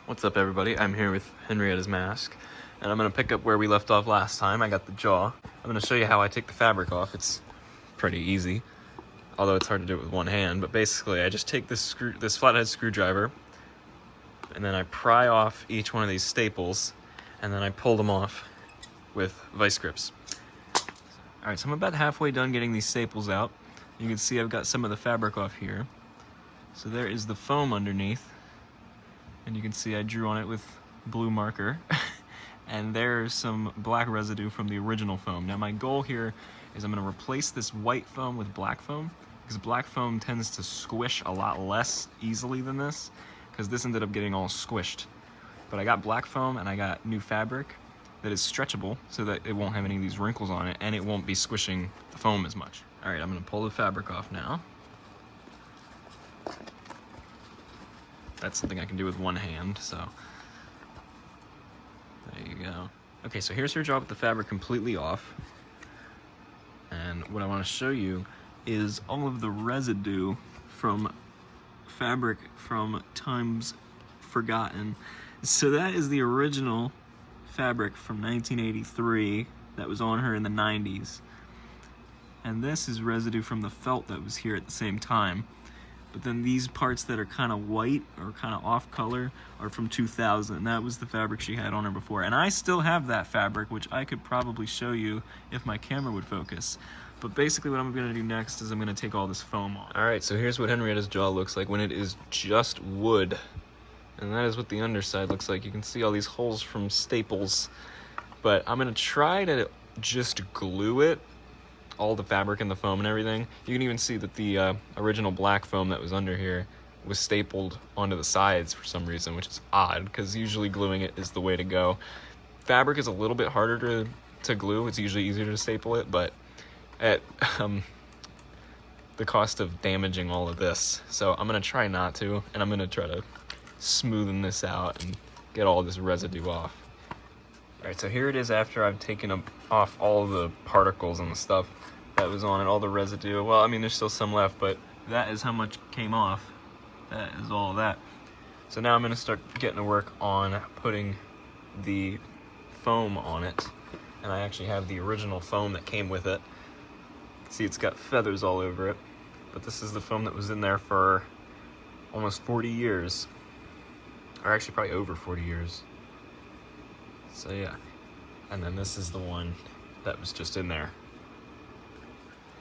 What's up, everybody? I'm here with Henrietta's mask, and I'm going to pick up where we left off last time. I got the jaw. I'm going to show you how I take the fabric off. It's pretty easy, although it's hard to do it with one hand. But basically, I just take this flathead screwdriver, and then I pry off each one of these staples, and then I pull them off with vice grips. All right, so I'm about halfway done getting these staples out. You can see I've got some of the fabric off here. So there is the foam underneath. And you can see I drew on it with blue marker. And there's some black residue from the original foam. Now my goal here is I'm gonna replace this white foam with black foam, because black foam tends to squish a lot less easily than this, because this ended up getting all squished. But I got black foam and I got new fabric that is stretchable so that it won't have any of these wrinkles on it and it won't be squishing the foam as much. All right, I'm gonna pull the fabric off now. That's something I can do with one hand, so there you go. Okay, so here's her job with the fabric completely off. And what I want to show you is all of the residue from fabric from times forgotten. So that is the original fabric from 1983 that was on her in the 90s. And this is residue from the felt that was here at the same time. But then these parts that are kind of white or kind of off color are from 2000. That was the fabric she had on her before. And I still have that fabric, which I could probably show you if my camera would focus. But basically what I'm gonna do next is I'm gonna take all this foam off. All right, so here's what Henrietta's jaw looks like when it is just wood. And that is what the underside looks like. You can see all these holes from staples. But I'm gonna try to just glue it, all the fabric and the foam and everything. You can even see that the original black foam that was under here was stapled onto the sides for some reason, which is odd, because usually gluing it is the way to go. Fabric is a little bit harder to glue. It's usually easier to staple it, but at the cost of damaging all of this. So I'm gonna try not to, and I'm gonna try to smoothen this out and get all this residue off. All right, so here it is after I've taken off all of the particles and the stuff that was on it, all the residue. Well, I mean, there's still some left, but that is how much came off. That is all of that. So now I'm gonna start getting to work on putting the foam on it. And I actually have the original foam that came with it. See, it's got feathers all over it, but this is the foam that was in there for almost 40 years. Or actually probably over 40 years. So yeah, and then this is the one that was just in there.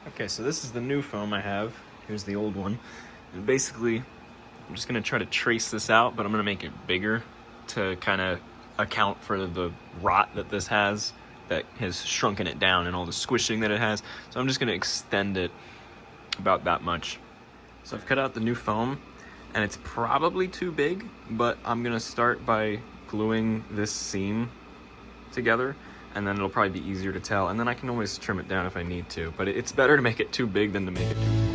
Okay, so this is the new foam I have. Here's the old one. And basically, I'm just gonna try to trace this out, but I'm gonna make it bigger to kind of account for the rot that this has, that has shrunken it down and all the squishing that it has. So I'm just gonna extend it about that much. So I've cut out the new foam, and it's probably too big, but I'm gonna start by gluing this seam together, and then it'll probably be easier to tell, and then I can always trim it down if I need to, but it's better to make it too big than to make it too small.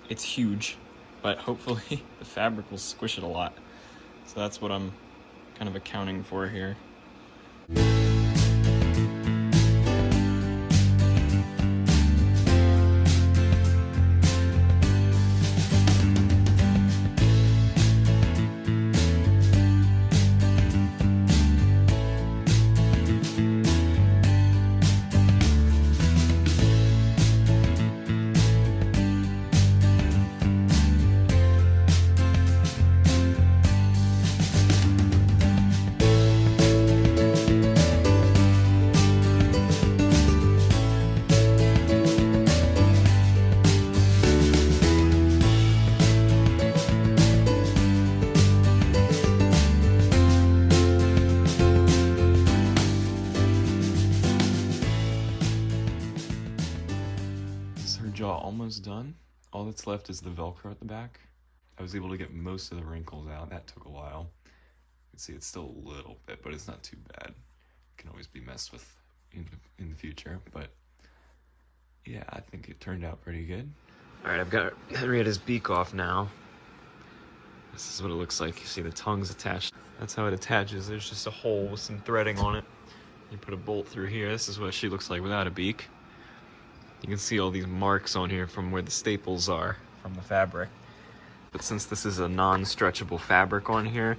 It's huge, but hopefully the fabric will squish it a lot. So that's what I'm kind of accounting for here. Jaw almost done. All that's left is the Velcro at the back. I was able to get most of the wrinkles out. That took a while. see it's still a little bit, but it's not too bad. It can always be messed with in the future, but yeah, I think it turned out pretty good. All right, I've got Henrietta's beak off now. This is what it looks like. You see the tongue's attached. That's how it attaches. There's just a hole with some threading on it. You put a bolt through here. This is what she looks like without a beak. You can see all these marks on here from where the staples are from the fabric. But since this is a non-stretchable fabric on here,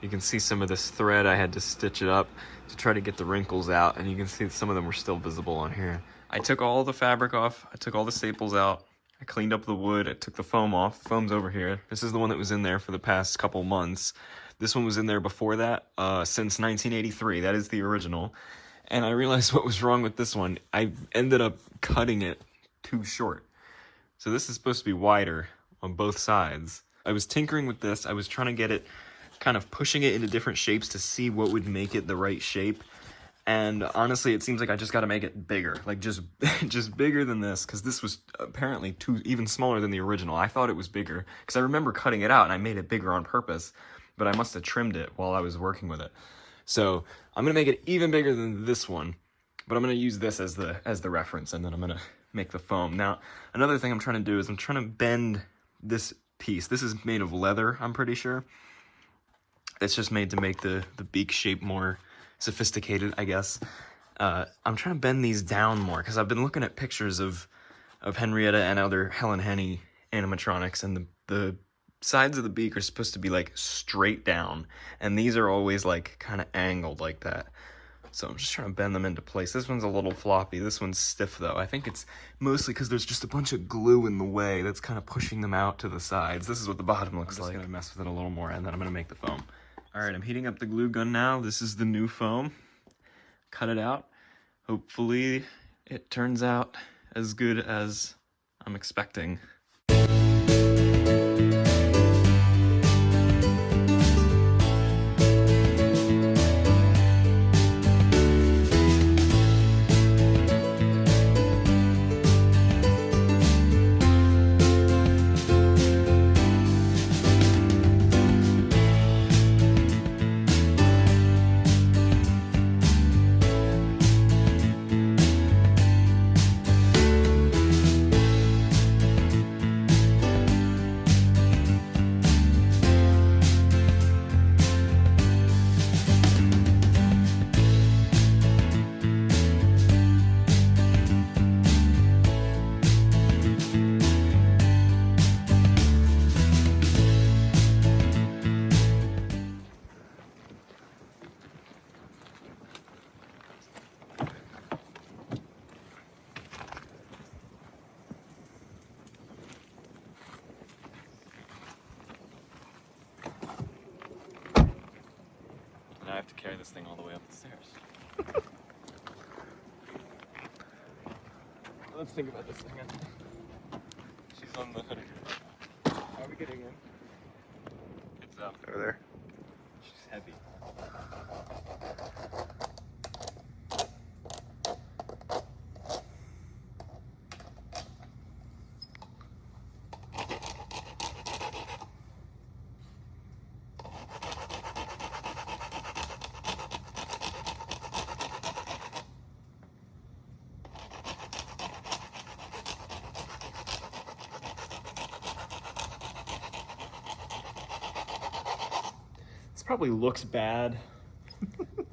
you can see some of this thread. I had to stitch it up to try to get the wrinkles out, and you can see some of them were still visible on here. I took all the fabric off. I took all the staples out. I cleaned up the wood. I took the foam off. The foam's over here. This is the one that was in there for the past couple months. This one was in there before that, since 1983. That is the original. And I realized what was wrong with this one. I ended up cutting it too short. So this is supposed to be wider on both sides. I was tinkering with this. I was trying to get it, kind of pushing it into different shapes to see what would make it the right shape. And honestly, it seems like I just got to make it bigger, like just bigger than this, because this was apparently even smaller than the original. I thought it was bigger, because I remember cutting it out, and I made it bigger on purpose, but I must have trimmed it while I was working with it. So I'm going to make it even bigger than this one, but I'm going to use this as the reference, and then I'm going to make the foam. Now, another thing I'm trying to do is I'm trying to bend this piece. This is made of leather, I'm pretty sure. It's just made to make the beak shape more sophisticated, I guess. I'm trying to bend these down more because I've been looking at pictures of Henrietta and other Helen Henny animatronics, and the sides of the beak are supposed to be like straight down, and these are always like kind of angled like that. So I'm just trying to bend them into place. This one's a little floppy. This one's stiff though. I think it's mostly because there's just a bunch of glue in the way that's kind of pushing them out to the sides. This is what the bottom looks like. I'm just gonna mess with it a little more, and then I'm gonna make the foam. All right, I'm heating up the glue gun now. This is the new foam. Cut it out. Hopefully it turns out as good as I'm expecting. Now I have to carry this thing all the way up the stairs. Let's think about this thing. She's on the hood. How are we getting in? It's up over there. She's heavy. Probably looks bad,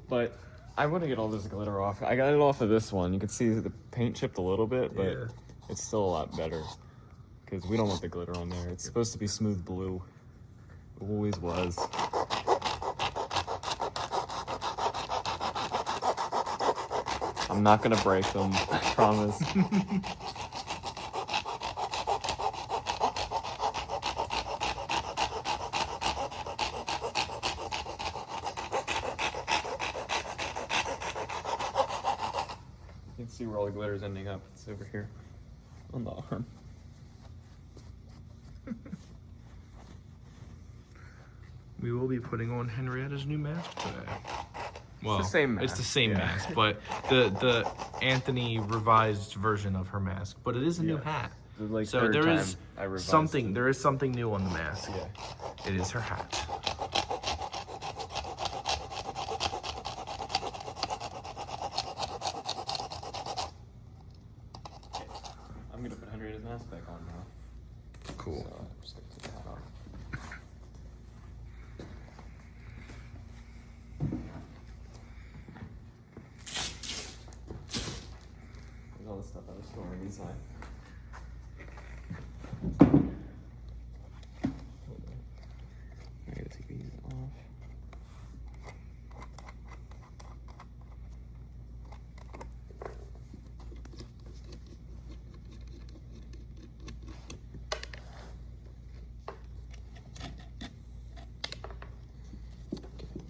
but I want to get all this glitter off. I got it off of this one. You can see the paint chipped a little bit, but yeah, it's still a lot better because we don't want the glitter on there. It's supposed to be smooth blue. It always was. I'm not gonna break them, I promise. You can see where all the glitter is ending up. It's over here on the arm. We will be putting on Henrietta's new mask today. Well, it's the same mask. It's the same mask, but the Anthony revised version of her mask. But it is a new hat. Like so there is something. There is something new on the mask. Yeah. It is her hat. mask back on now. Cool. So I'm just gonna take the hat off. There's all the stuff I was storing inside. Hold on. I gotta take these off.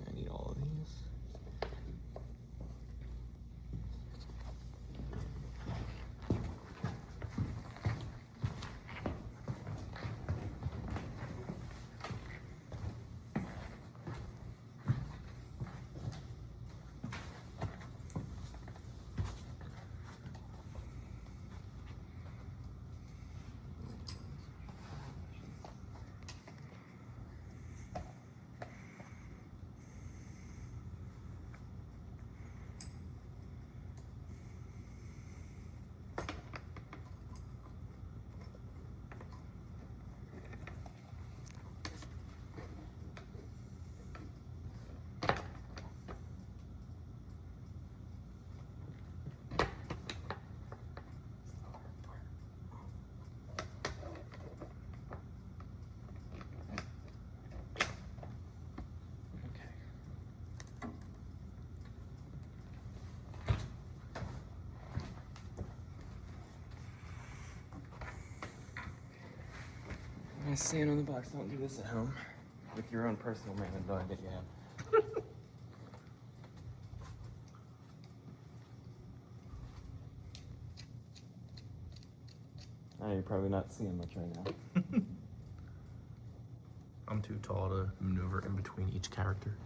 I need all of these. Nice saying on the box, don't do this at home. With your own personal man and dog that you have. You're probably not seeing much right now. I'm too tall to maneuver in between each character.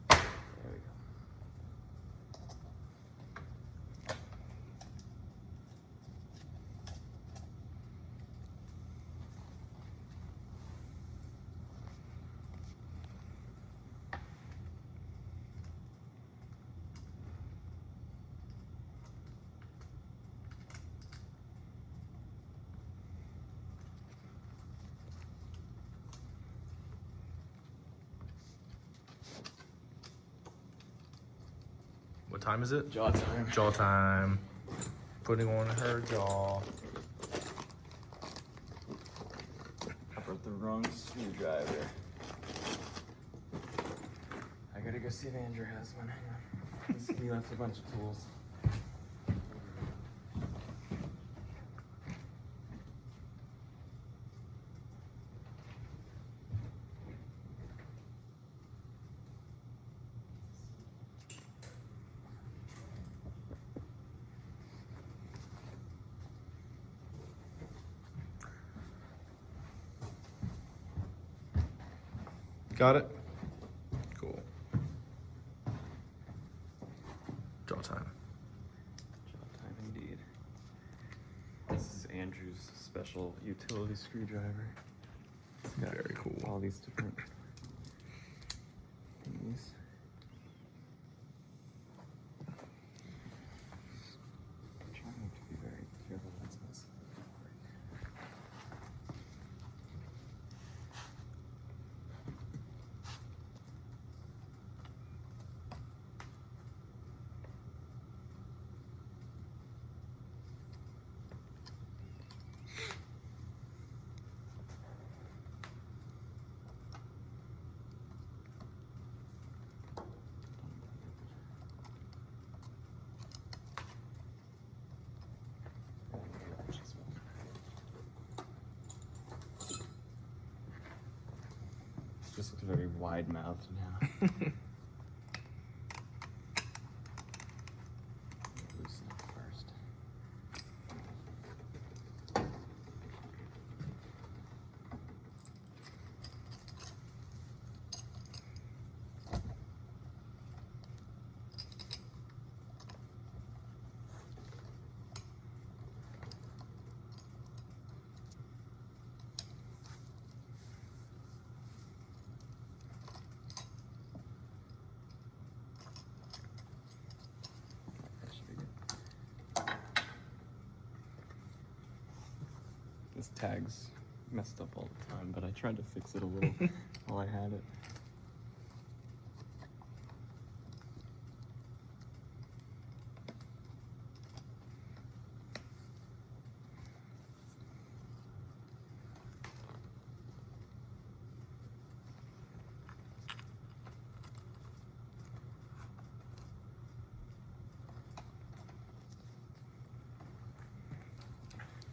There we go. What time is it? Jaw time. Jaw time. Putting on her jaw. I brought the wrong screwdriver. I gotta go see if Andrew has one. Hang on. He left a bunch of tools. Got it? Cool. Jaw time. Jaw time indeed. This is Andrew's special utility screwdriver. It's got Very cool. all these different things. I'm trying to be very careful that's messing up. Just looks very wide-mouthed now. Loosen up first. This tag's messed up all the time, but I tried to fix it a little while I had it.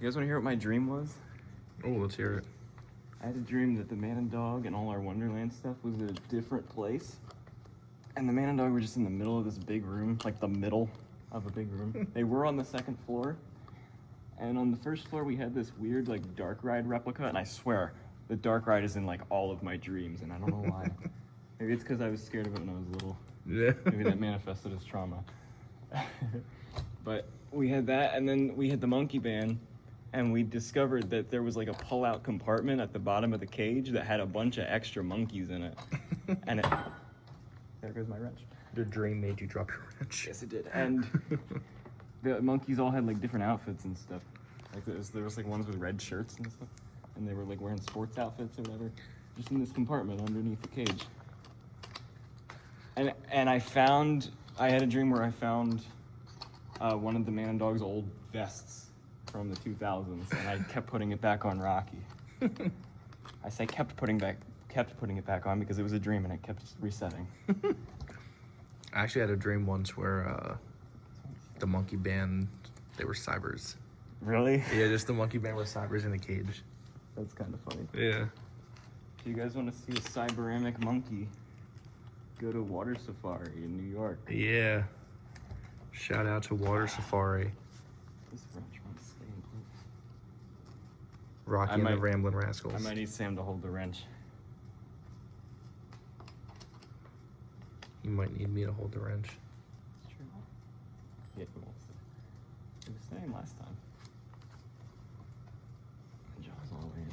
You guys want to hear what my dream was? Oh, let's hear it. I had a dream that the man and dog and all our Wonderland stuff was at a different place. And the man and dog were just in the middle of this big room, like the middle of a big room. They were on the second floor. And on the first floor, we had this weird, like, dark ride replica. And I swear, the dark ride is in, like, all of my dreams. And I don't know why. Maybe it's because I was scared of it when I was little. Yeah. Maybe that manifested as trauma. But we had that, and then we had the monkey band. And we discovered that there was like a pull-out compartment at the bottom of the cage that had a bunch of extra monkeys in it. And there goes my wrench. Your dream made you drop your wrench. Yes, it did. And the monkeys all had like different outfits and stuff. Like there was like ones with red shirts and stuff. And they were like wearing sports outfits or whatever. Just in this compartment underneath the cage. And I had a dream where I found one of the man and dog's old vests from the 2000s, and I kept putting it back on Rocky. I say kept putting it back on because it was a dream and it kept resetting. I actually had a dream once where the monkey band, they were cybers. Really? Yeah, just the monkey band with cybers in a cage. That's kind of funny. Yeah. If you guys want to see a cyberamic monkey, go to Water Safari in New York. Yeah. Shout out to Water Safari. This wrench might stay in place. Rocky and the Ramblin' Rascals. I might need Sam to hold the wrench. You might need me to hold the wrench. It's true. Yeah, it won't stay. It was staying last time. The jaw's all the way in.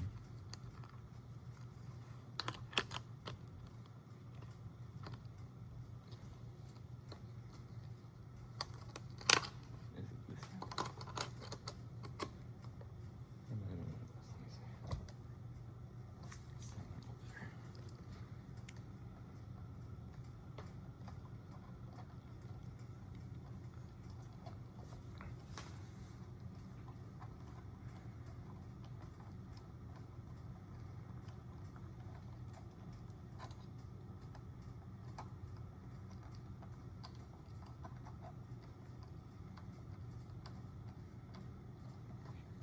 Is it this time? I don't know. Let me see. It's not over there.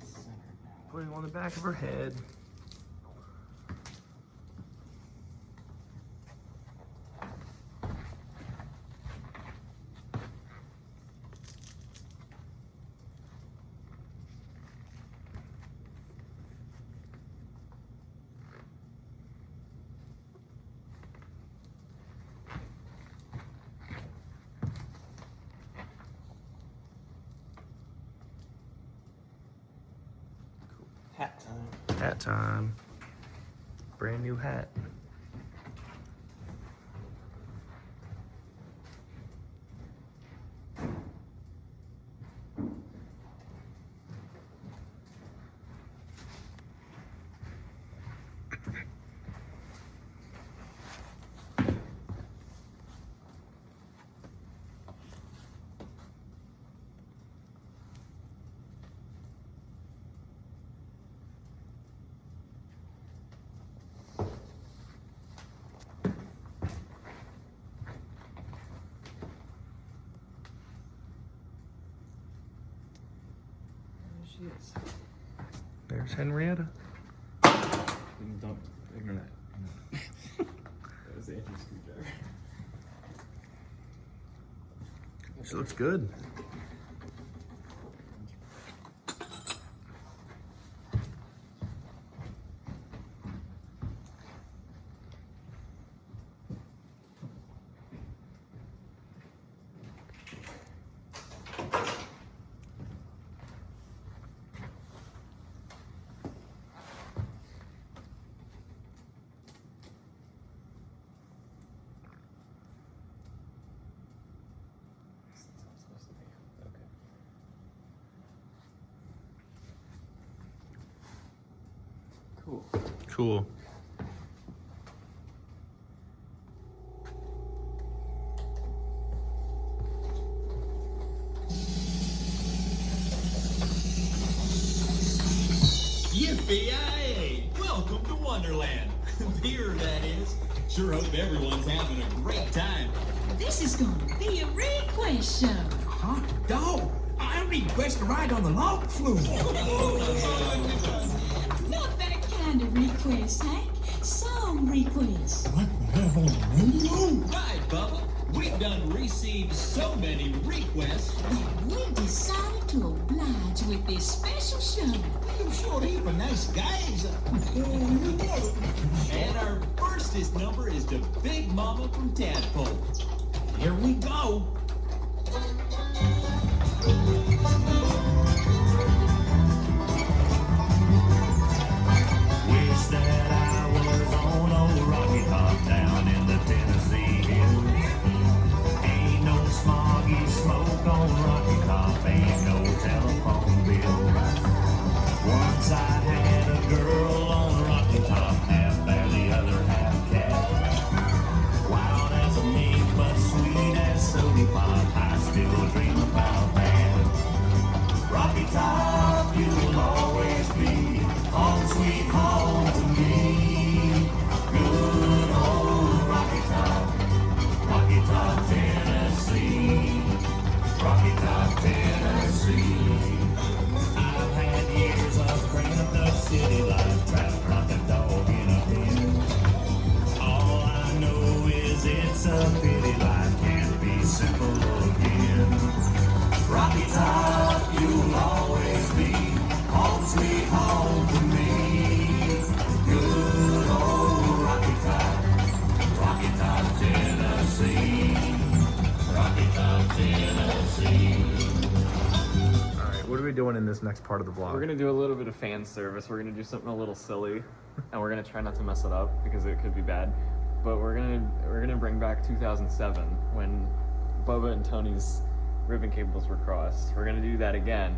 It's centered now. Putting on the back of her head. Hat time. Hat time. Brand new hat. There she is. There's Henrietta. Don't ignore that. That was Andrew's screwdriver. She looks good. That's how it's supposed to be. Cool. Cool. Yippee! Welcome to Wonderland. Here, that is. Sure hope everyone's having a great time. This is gonna be a request show. Huh? Dog, I request a ride on the log flume. Not that kind of request, Hank. Song request. What the hell on the radio? Right, Bubba. We've done received so many requests. That we decided to oblige with this special show. You sure heap of nice guys. And our firstest number is to Big Mama from Tadpole. Here we go. Wish that I was on old Rocky Top down in the Tennessee hills. Ain't no smoggy smoke on Rocky Top, ain't no telephone bills. Once I had a girl on Rocky Top, half bear, the other half cat. Wild as a mink, but sweet as soda pop, I still dream about that. Rocky Top, you'll always be home sweet home to me. Good old Rocky Top, Tennessee. Rocky Top, Tennessee. I've had years of cramped up city life, trapped like a dog in a pen. All I know is it's a pity life can't be simple again. Rocky Top, you'll always be home sweet home to me. Good old Rocky Top, Tennessee. Rocky Top, Tennessee. All right, what are we doing in this next part of the vlog? We're gonna do a little bit of fan service. We're gonna do something a little silly, and we're gonna try not to mess it up because it could be bad. But we're gonna bring back 2007 when Bubba and Tony's ribbon cables were crossed. We're gonna do that again,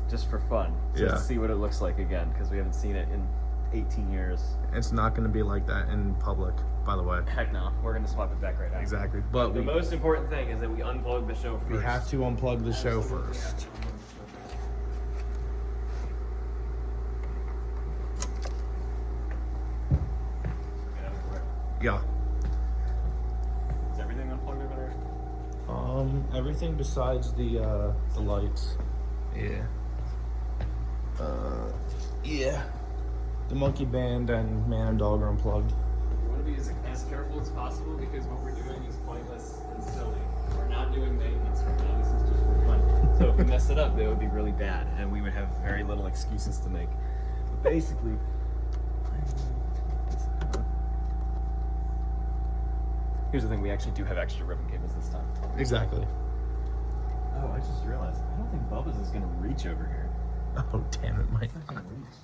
just for fun, just Yeah. to see what it looks like again because we haven't seen it in 18 years. It's not going to be like that in public, by the way. Heck no, we're gonna swap it back right now. Exactly. But The we most important thing is that we unplug the show first. have to unplug the show first. Yeah. Is everything unplugged over there? Everything besides the lights. Yeah. Yeah. The monkey band and man and dog are unplugged. We want to be as careful as possible because what we're doing is pointless and silly. We're not doing maintenance right now. This is just for fun. So if we mess it up, it would be really bad, and we would have very little excuses to make. But basically, here's the thing: we actually do have extra ribbon cables this time. Exactly. Oh, I just realized. I don't think Bubba's is gonna reach over here. Oh, damn it, Mike. It's not gonna reach.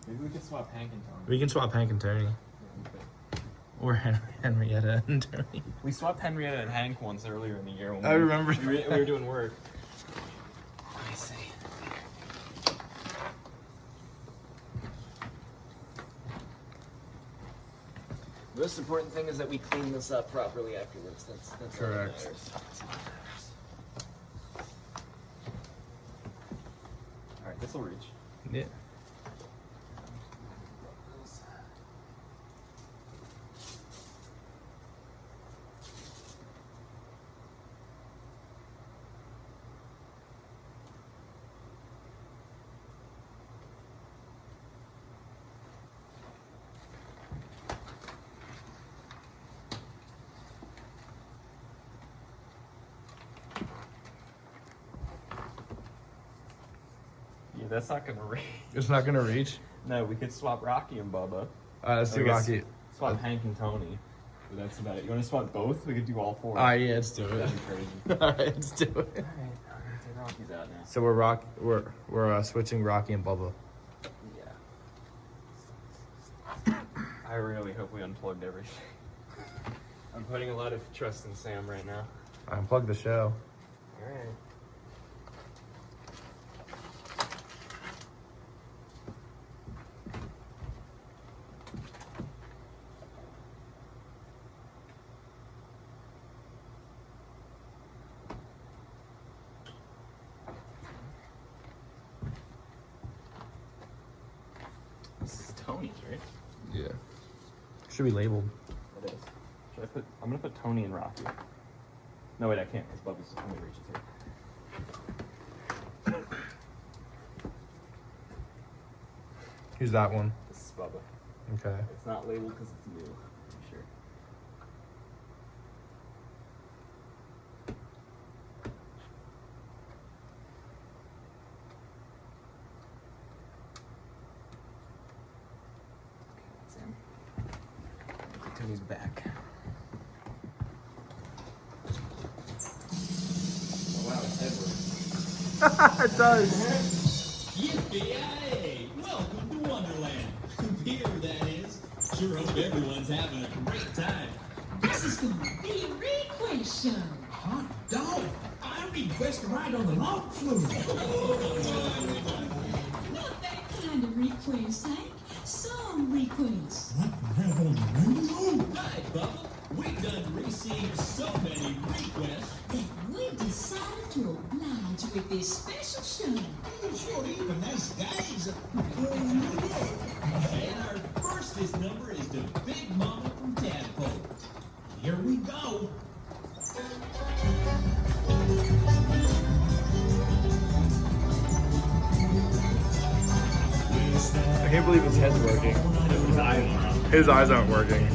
Maybe we could swap Hank and Tony. We can swap Hank and Tony. Or Henrietta and Tony. We swapped Henrietta and Hank once earlier in the year when I remember we were doing work. Let me see. The most important thing is that we clean this up properly afterwards. That's all that Correct. matters. That's all that matters. All right, this will reach. Yeah. Yeah, that's not gonna reach. It's not gonna reach. No, we could swap Rocky and Bubba. Let's do I guess Rocky. Swap Hank and Tony. But that's about it. You want to swap both? We could do all four. Yeah, let's do it. That'd be crazy. All right, let's do it. Alright, I'm gonna take Rocky's out now. So we're switching Rocky and Bubba. Yeah. I really hope we unplugged everything. I'm putting a lot of trust in Sam right now. Unplug the show. Alright. Tony's, right? Yeah. Should be labeled. It is. Should I put? I'm gonna put Tony and Rocky. No wait, I can't because Bubba's only reaches here. Who's that one? This is Bubba. Okay. It's not labeled because it's new. I'm sure. That's him. Tony's back. Oh wow, his head works. It does. Yippee-yay! Welcome to Wonderland. Here, that is. Sure hope everyone's having a great time. This is gonna be a request show. Hot dog. I request a ride on the log flume. Not that kind of request, Hank. Some requests. What the hell on the radio? Hi, Bubba. We done received so many requests. That we decided to oblige with this special show. Sure, even nice guys. And our firstest number is the Big Mama from Tadpole. Here we go. I can't believe his head's working. His eyes aren't working.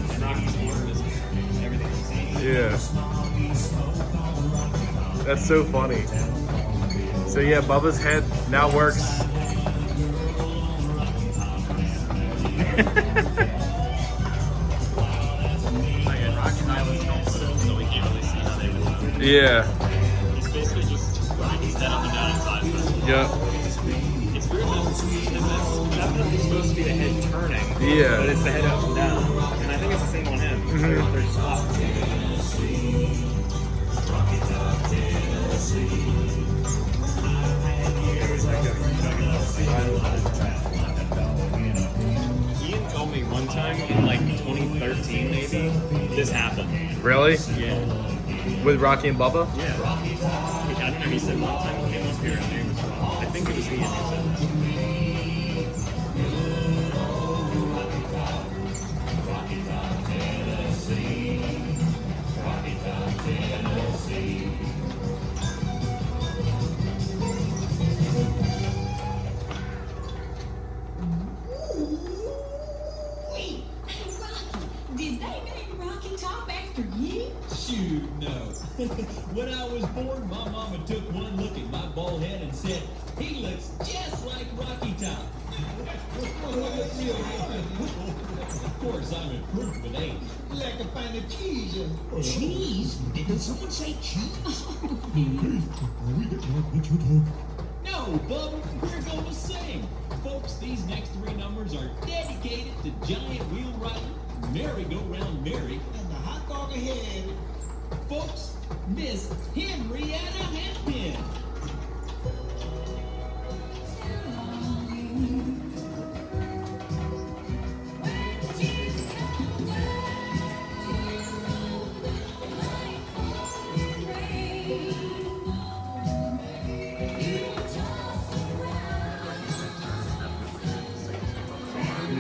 Yeah. That's so funny. So yeah, Bubba's head now works. Yeah. It's basically just he's dead up and down in size. Yep. It's weird that it's definitely supposed to be the head turning. Yeah. But it's the head up and down. And I think it's the same on him. They're just opposite. Ian told me one time in like 2013 maybe, this happened. Really? Yeah. With Rocky and Bubba? Yeah. I don't know, he said one time he came up here and his name was wrong. I think it was Ian who said that. Hey, Rocky, did they name Rocky Top after you? Shoot, no. When I was born, my mama took one look at my bald head and said, he looks just like Rocky Top. Of course, I'm improved with age. Like a pint of cheese. Cheese? Did someone say cheese? No, Bubba, we're going to sing. Folks, these next three numbers are dedicated to Giant Wheel Riding, Merry-Go-Round Mary, And the hot dog ahead. folks, Miss Henrietta Hampton.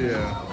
Yeah.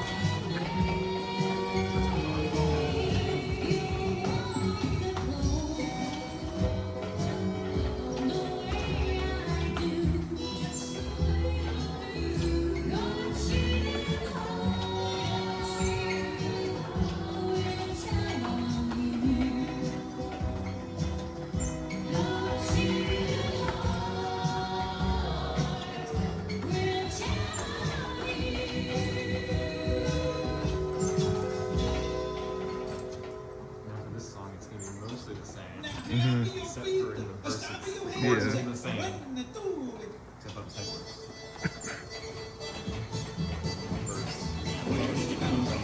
Now for this song, it's going to be mostly the same. Except for in the verses. The chorus is the same. Except for the same words.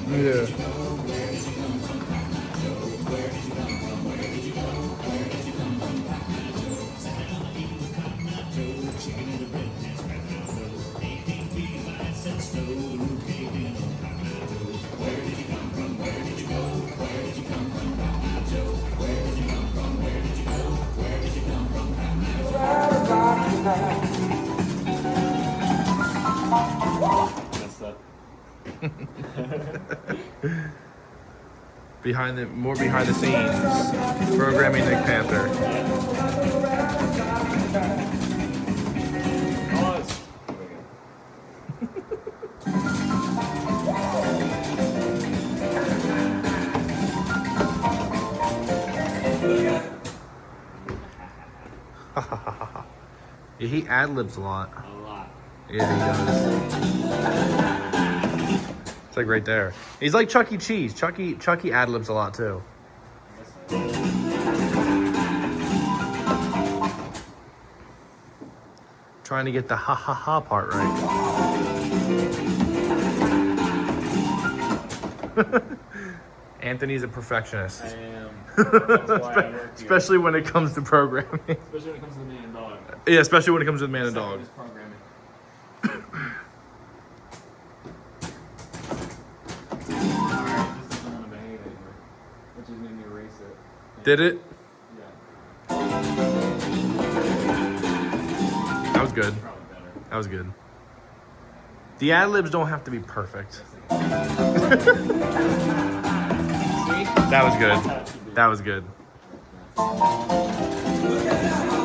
Yeah. That's the More behind the scenes. Programming Nick Panther. Yeah, he ad-libs a lot. A lot. Yeah, he does. It's like right there. He's like Chuck E. Cheese. Chucky ad-libs a lot too. Trying to get the ha ha ha part right. Anthony's a perfectionist. I am. That's why I work here. Especially when it comes to programming. Especially when it comes to the man and dog. Yeah, especially when it comes to the man and dog. Just programming. Alright, this doesn't want to behave anymore. Which just made me erase it. Did it? Yeah. That was good. Probably better. That was good. The ad-libs don't have to be perfect. See? That was good. That's how it should be. That was good. Look at that.